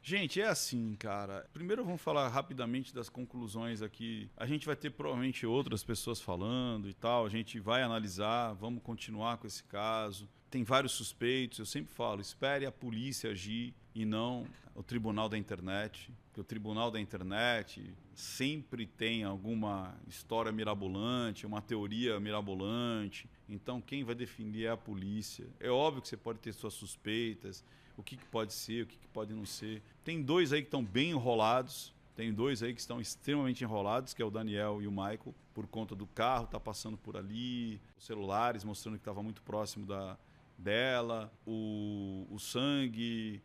Gente, é assim, cara. Primeiro vamos falar rapidamente das conclusões aqui. A gente vai ter provavelmente outras pessoas falando e tal. A gente vai analisar, vamos continuar com esse caso. Tem vários suspeitos. Eu sempre falo, espere a polícia agir e não o tribunal da internet. Porque o tribunal da internet sempre tem alguma história mirabolante, uma teoria mirabolante. Então quem vai defender é a polícia. É óbvio que você pode ter suas suspeitas. O que pode ser, o que pode não ser. Tem dois aí que estão bem enrolados, tem dois aí que estão extremamente enrolados, que é o Daniel e o Michael, por conta do carro, tá passando por ali, os celulares mostrando que estava muito próximo dela, o sangue,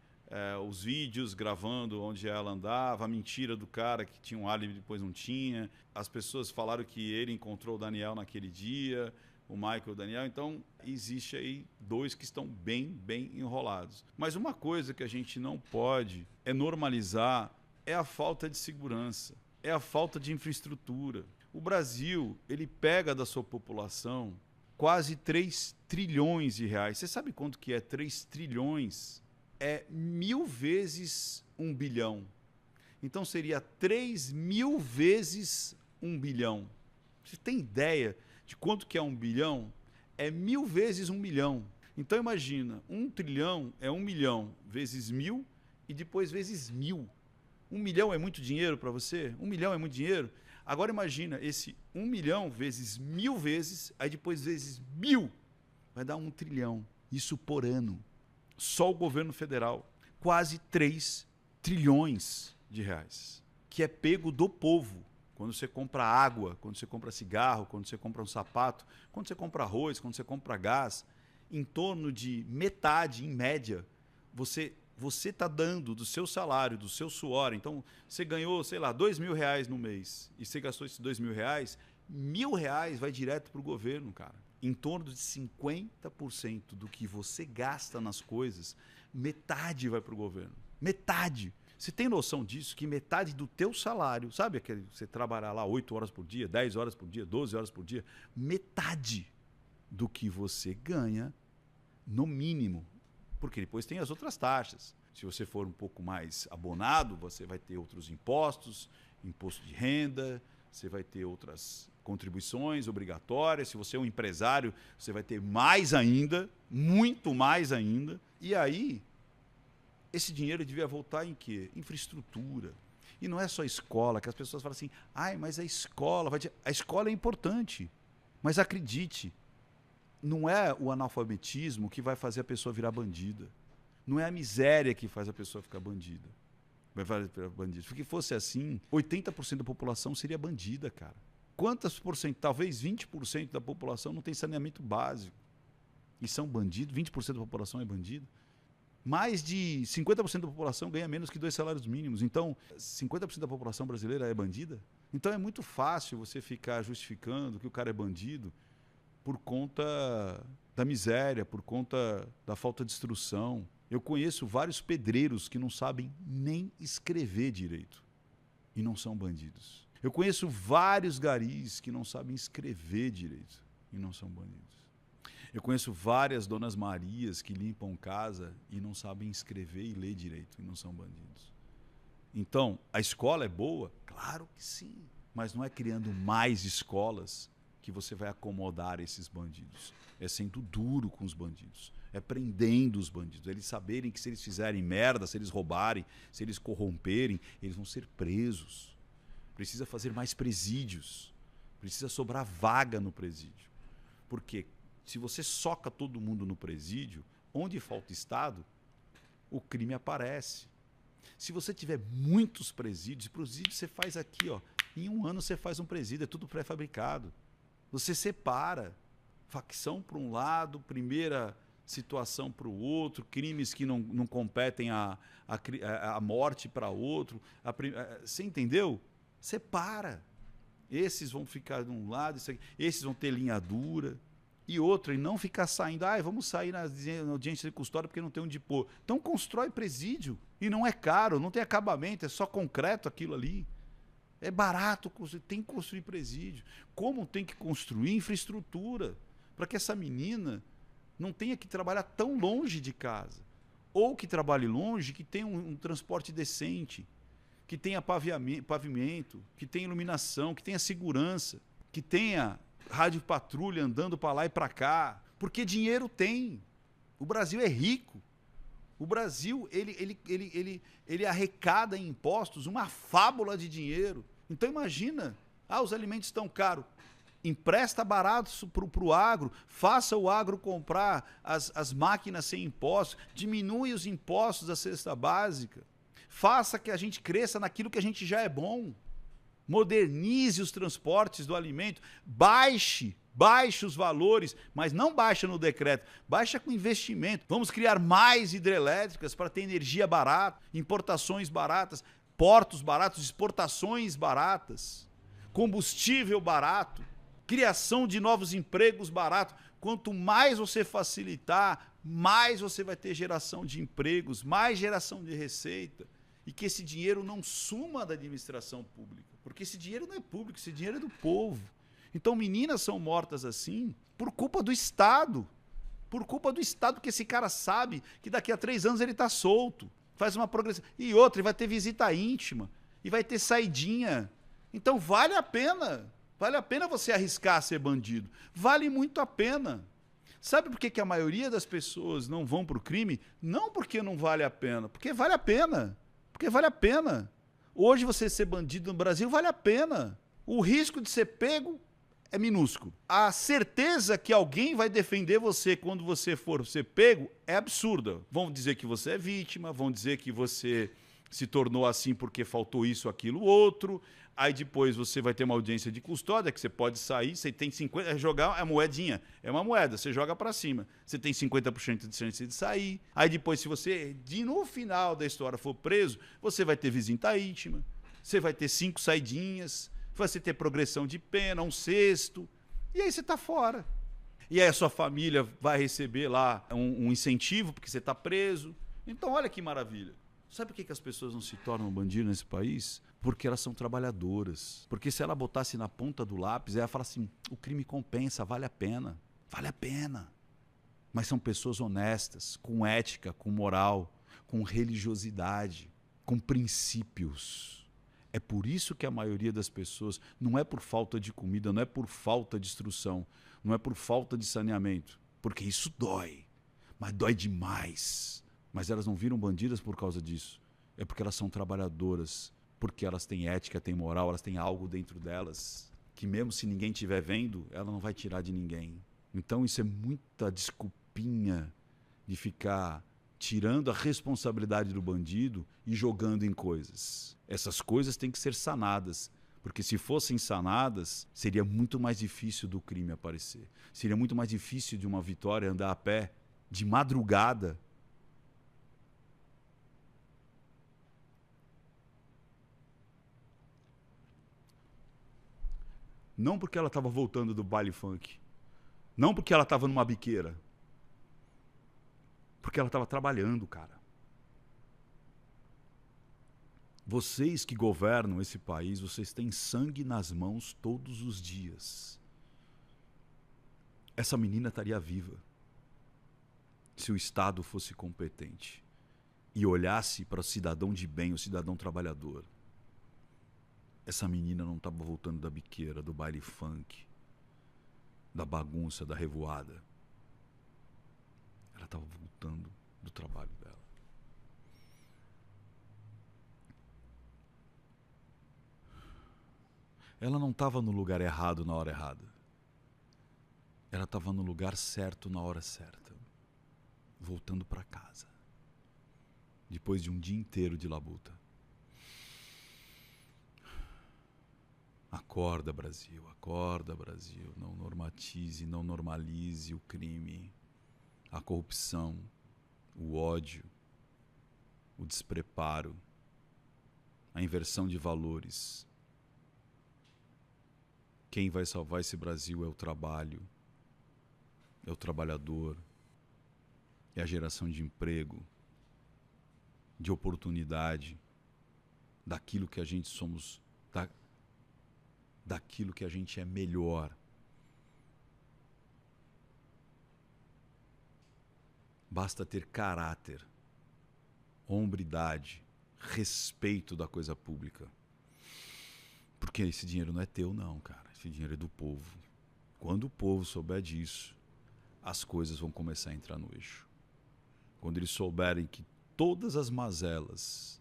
os vídeos gravando onde ela andava, a mentira do cara que tinha um álibi e depois não tinha. As pessoas falaram que ele encontrou o Daniel naquele dia, o Michael e o Daniel. Então, existe aí dois que estão bem enrolados. Mas uma coisa que a gente não pode normalizar é a falta de segurança, é a falta de infraestrutura. O Brasil, ele pega da sua população quase 3 trilhões de reais. Você sabe quanto que é 3 trilhões? É 1000 vezes 1 bilhão. Então, seria 3.000 vezes 1 bilhão. Você tem ideia de quanto que é 1 bilhão? É 1000 vezes 1 milhão. Então imagina, 1 trilhão é 1 milhão vezes 1000 e depois vezes 1000. 1 milhão é muito dinheiro para você? 1 milhão é muito dinheiro? Agora imagina, esse 1 milhão vezes 1000 vezes, aí depois vezes 1000, vai dar 1 trilhão. Isso por ano. Só o governo federal. Quase 3 trilhões de reais. Que é pego do povo. Quando você compra água, quando você compra cigarro, quando você compra um sapato, quando você compra arroz, quando você compra gás, em torno de metade, em média, você está dando do seu salário, do seu suor. Então, você ganhou, sei lá, 2.000 reais no mês e você gastou esses 2.000 reais, 1.000 reais vai direto para o governo, cara. Em torno de 50% do que você gasta nas coisas, metade vai para o governo. Metade. Você tem noção disso? Que metade do teu salário, sabe aquele você trabalhar lá 8 horas por dia, 10 horas por dia, 12 horas por dia, metade do que você ganha, no mínimo, porque depois tem as outras taxas. Se você for um pouco mais abonado, você vai ter outros impostos, imposto de renda, você vai ter outras contribuições obrigatórias. Se você é um empresário, você vai ter mais ainda, muito mais ainda. E aí, esse dinheiro devia voltar em quê? Infraestrutura. E não é só escola, que as pessoas falam assim, mas a escola... A escola é importante, mas acredite, não é o analfabetismo que vai fazer a pessoa virar bandida. Não é a miséria que faz a pessoa ficar bandida. Vai virar bandida. Se fosse assim, 80% da população seria bandida, cara. Quantas por cento? Talvez 20% da população não tem saneamento básico. E são bandidos? 20% da população é bandida? Mais de 50% da população ganha menos que 2 salários mínimos. Então, 50% da população brasileira é bandida? Então é muito fácil você ficar justificando que o cara é bandido por conta da miséria, por conta da falta de instrução. Eu conheço vários pedreiros que não sabem nem escrever direito e não são bandidos. Eu conheço vários garis que não sabem escrever direito e não são bandidos. Eu conheço várias donas Marias que limpam casa e não sabem escrever e ler direito e não são bandidos. Então, a escola é boa? Claro que sim. Mas não é criando mais escolas que você vai acomodar esses bandidos. É sendo duro com os bandidos. É prendendo os bandidos. Eles saberem que se eles fizerem merda, se eles roubarem, se eles corromperem, eles vão ser presos. Precisa fazer mais presídios. Precisa sobrar vaga no presídio. Porque se você soca todo mundo no presídio, onde falta Estado, o crime aparece. Se você tiver muitos presídios você faz aqui, ó, em 1 ano você faz um presídio, é tudo pré-fabricado. Você separa facção para um lado, primeira situação para o outro, crimes que não competem a morte para outro. Você entendeu? Separa. Esses vão ficar de um lado, esses vão ter linha dura. E outra, e não ficar saindo, vamos sair na audiência de custódia porque não tem onde pôr. Então constrói presídio. E não é caro, não tem acabamento, é só concreto aquilo ali. É barato, tem que construir presídio. Como tem que construir infraestrutura para que essa menina não tenha que trabalhar tão longe de casa. Ou que trabalhe longe, que tenha um transporte decente, que tenha pavimento, que tenha iluminação, que tenha segurança, que tenha rádio patrulha andando para lá e para cá. Porque dinheiro tem. O Brasil é rico. O Brasil ele arrecada em impostos uma fábula de dinheiro. Então imagina, os alimentos estão caros. Empresta barato para o agro, faça o agro comprar as máquinas sem impostos, diminui os impostos da cesta básica, faça que a gente cresça naquilo que a gente já é bom, modernize os transportes do alimento, baixe os valores, mas não baixa no decreto, baixa com investimento. Vamos criar mais hidrelétricas para ter energia barata, importações baratas, portos baratos, exportações baratas, combustível barato, criação de novos empregos baratos. Quanto mais você facilitar, mais você vai ter geração de empregos, mais geração de receita. E que esse dinheiro não suma da administração pública. Porque esse dinheiro não é público, esse dinheiro é do povo. Então meninas são mortas assim por culpa do Estado. Por culpa do Estado, porque esse cara sabe que daqui a 3 anos ele está solto. Faz uma progressão. E outra, ele vai ter visita íntima. E vai ter saidinha. Então vale a pena. Vale a pena você arriscar ser bandido. Vale muito a pena. Sabe por que a maioria das pessoas não vão para o crime? Não porque não vale a pena. Porque vale a pena. Porque vale a pena. Hoje você ser bandido no Brasil vale a pena. O risco de ser pego é minúsculo. A certeza que alguém vai defender você quando você for ser pego é absurda. Vão dizer que você é vítima, vão dizer que você se tornou assim porque faltou isso, aquilo, outro. Aí depois você vai ter uma audiência de custódia, que você pode sair, você tem 50%, jogar a moedinha, é uma moeda, você joga para cima. Você tem 50% de chance de sair. Aí depois, se você, no final da história, for preso, você vai ter visita íntima, você vai ter 5 saidinhas, você ter progressão de pena, 1/6, e aí você está fora. E aí a sua família vai receber lá um incentivo, porque você está preso. Então, olha que maravilha. Sabe por que as pessoas não se tornam bandidos nesse país? Porque elas são trabalhadoras. Porque se ela botasse na ponta do lápis, ela ia falar assim, o crime compensa, vale a pena. Vale a pena. Mas são pessoas honestas, com ética, com moral, com religiosidade, com princípios. É por isso que a maioria das pessoas, não é por falta de comida, não é por falta de instrução, não é por falta de saneamento. Porque isso dói. Mas dói demais. Mas elas não viram bandidas por causa disso. É porque elas são trabalhadoras, porque elas têm ética, têm moral, elas têm algo dentro delas que mesmo se ninguém estiver vendo, ela não vai tirar de ninguém. Então isso é muita desculpinha de ficar tirando a responsabilidade do bandido e jogando em coisas. Essas coisas têm que ser sanadas, porque se fossem sanadas, seria muito mais difícil do crime aparecer. Seria muito mais difícil de uma vitória andar a pé de madrugada. Não porque ela estava voltando do baile funk. Não porque ela estava numa biqueira. Porque ela estava trabalhando, cara. Vocês que governam esse país, vocês têm sangue nas mãos todos os dias. Essa menina estaria viva se o Estado fosse competente e olhasse para o cidadão de bem, o cidadão trabalhador. Essa menina não estava voltando da biqueira, do baile funk, da bagunça, da revoada. Ela estava voltando do trabalho dela. Ela não estava no lugar errado na hora errada. Ela estava no lugar certo na hora certa. Voltando para casa. Depois de um dia inteiro de labuta. Acorda, Brasil, acorda, Brasil. Não normatize, não normalize o crime, a corrupção, o ódio, o despreparo, a inversão de valores. Quem vai salvar esse Brasil é o trabalho, é o trabalhador, é a geração de emprego, de oportunidade, daquilo que a gente somos, daquilo que a gente é melhor. Basta ter caráter, hombridade, respeito da coisa pública. Porque esse dinheiro não é teu, não, cara. Esse dinheiro é do povo. Quando o povo souber disso, as coisas vão começar a entrar no eixo. Quando eles souberem que todas as mazelas,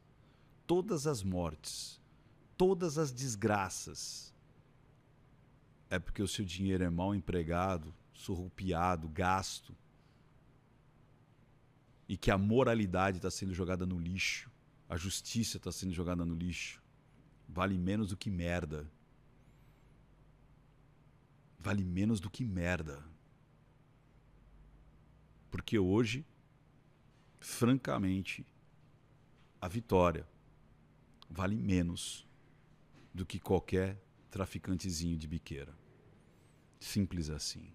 todas as mortes, todas as desgraças, é porque o seu dinheiro é mal empregado, surrupiado, gasto, e que a moralidade está sendo jogada no lixo, a justiça está sendo jogada no lixo, vale menos do que merda. Vale menos do que merda. Porque hoje, francamente, a vitória vale menos do que qualquer traficantezinho de biqueira. Simples assim.